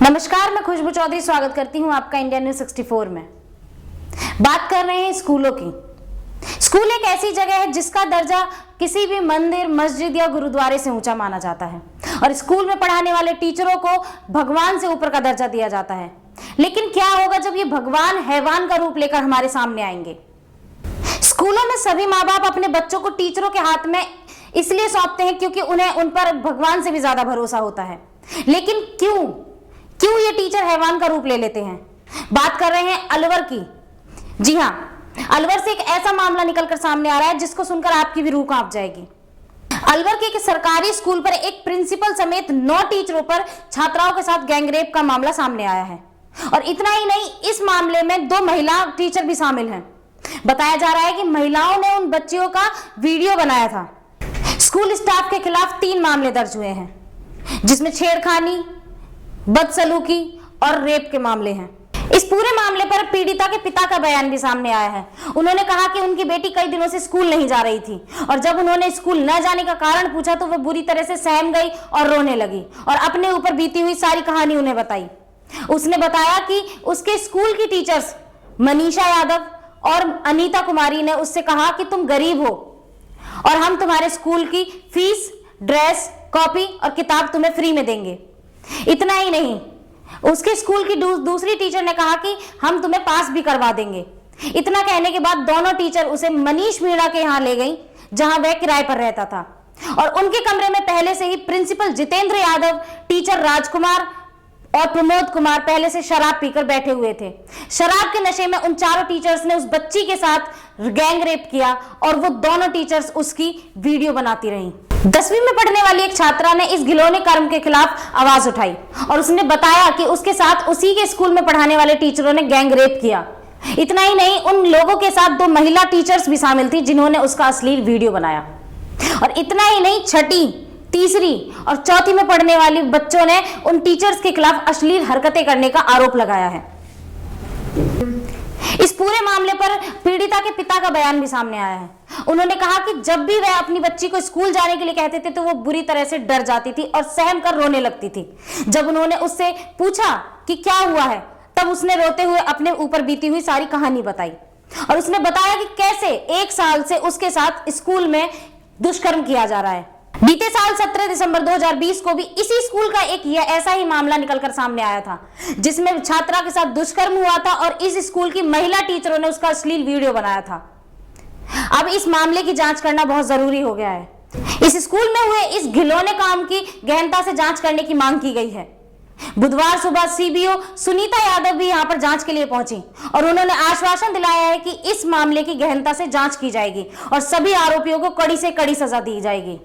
नमस्कार, मैं खुशबू चौधरी स्वागत करती हूं आपका इंडिया न्यूज 64 में। बात कर रहे हैं स्कूलों की। स्कूल एक ऐसी जगह है जिसका दर्जा किसी भी मंदिर, मस्जिद या गुरुद्वारे से ऊंचा माना जाता है और स्कूल में पढ़ाने वाले टीचरों को भगवान से ऊपर का दर्जा दिया जाता है। लेकिन क्या होगा जब ये भगवान हैवान का रूप लेकर हमारे सामने आएंगे? स्कूलों में सभी माँ बाप अपने बच्चों को टीचरों के हाथ में इसलिए सौंपते हैं क्योंकि उन्हें उन पर भगवान से भी ज्यादा भरोसा होता है। लेकिन क्यों ये टीचर हैवान का रूप ले लेते हैं? बात कर रहे हैं अलवर की। जी हाँ, अलवर से एक ऐसा मामला निकलकर सामने आ रहा है जिसको सुनकर आपकी भी रूह कांप जाएगी। अलवर के एक सरकारी स्कूल पर एक प्रिंसिपल समेत 9 टीचरों पर छात्राओं के साथ गैंगरेप का मामला सामने आया है। और इतना ही नहीं, इस मामले में 2 महिला टीचर भी शामिल हैं। बताया जा रहा है कि महिलाओं ने उन बच्चियों का वीडियो बनाया था। स्कूल स्टाफ के खिलाफ 3 मामले दर्ज हुए हैं, जिसमें छेड़खानी, बदसलूकी और रेप के मामले हैं। इस पूरे मामले पर पीड़िता के पिता का बयान भी सामने आया है। उन्होंने कहा कि उनकी बेटी कई दिनों से स्कूल नहीं जा रही थी और जब उन्होंने स्कूल न जाने का कारण पूछा तो वह बुरी तरह से सहम गई और रोने लगी और अपने ऊपर बीती हुई सारी कहानी उन्हें बताई। उसने बताया कि उसके स्कूल की टीचर्स मनीषा यादव और अनीता कुमारी ने उससे कहा कि तुम गरीब हो और हम तुम्हारे स्कूल की फीस, ड्रेस, कॉपी और किताब तुम्हें फ्री में देंगे। इतना ही नहीं, उसके स्कूल की दूसरी टीचर ने कहा कि हम तुम्हें पास भी करवा देंगे। इतना कहने के बाद दोनों टीचर उसे मनीष मीणा के यहाँ ले गई, जहां वह किराए पर रहता था। और उनके कमरे में पहले से ही प्रिंसिपल जितेंद्र यादव, टीचर राजकुमार और प्रमोद कुमार पहले से शराब पीकर बैठे हुए थे। शराब के नशे में उन चारों टीचर्स ने उस बच्ची के साथ गैंग रेप किया और वो दोनों टीचर्स उसकी वीडियो बनाती रहीं। 10वीं में पढ़ने वाली एक छात्रा ने इस घिनौने कर्म के खिलाफ आवाज उठाई और उसने बताया कि उसके साथ उसी के स्कूल में पढ़ाने वाले टीचरों ने गैंग रेप किया। इतना ही नहीं, उन लोगों के साथ 2 महिला टीचर्स भी शामिल थी जिन्होंने उसका अश्लील वीडियो बनाया। और इतना ही नहीं, 6ठी, 3री और 4ठी में पढ़ने वाली बच्चों ने उन टीचर्स के खिलाफ अश्लील हरकतें करने का आरोप लगाया है। इस पूरे मामले पर पीड़िता के पिता का बयान भी सामने आया है। उन्होंने कहा कि जब भी वह अपनी बच्ची को स्कूल जाने के लिए कहते थे तो वो बुरी तरह से डर जाती थी और सहम कर रोने लगती थी। जब उन्होंने उससे पूछा कि क्या हुआ है, तब उसने रोते हुए अपने ऊपर बीती हुई सारी कहानी बताई और उसने बताया कि कैसे 1 साल से उसके साथ स्कूल में दुष्कर्म किया जा रहा है। बीते साल 17 दिसंबर 2020 को भी इसी स्कूल का एक ऐसा ही मामला निकलकर सामने आया था, जिसमें छात्रा के साथ दुष्कर्म हुआ था और इस स्कूल की महिला टीचरों ने उसका अश्लील वीडियो बनाया था। अब इस मामले की जांच करना बहुत जरूरी हो गया है। इस स्कूल में हुए इस घिनौने काम की गहनता से जांच करने की मांग की गई है। बुधवार सुबह सीबीओ सुनीता यादव भी यहां पर जांच के लिए पहुंची और उन्होंने आश्वासन दिलाया है कि इस मामले की गहनता से जांच की जाएगी और सभी आरोपियों को कड़ी से कड़ी सजा दी जाएगी।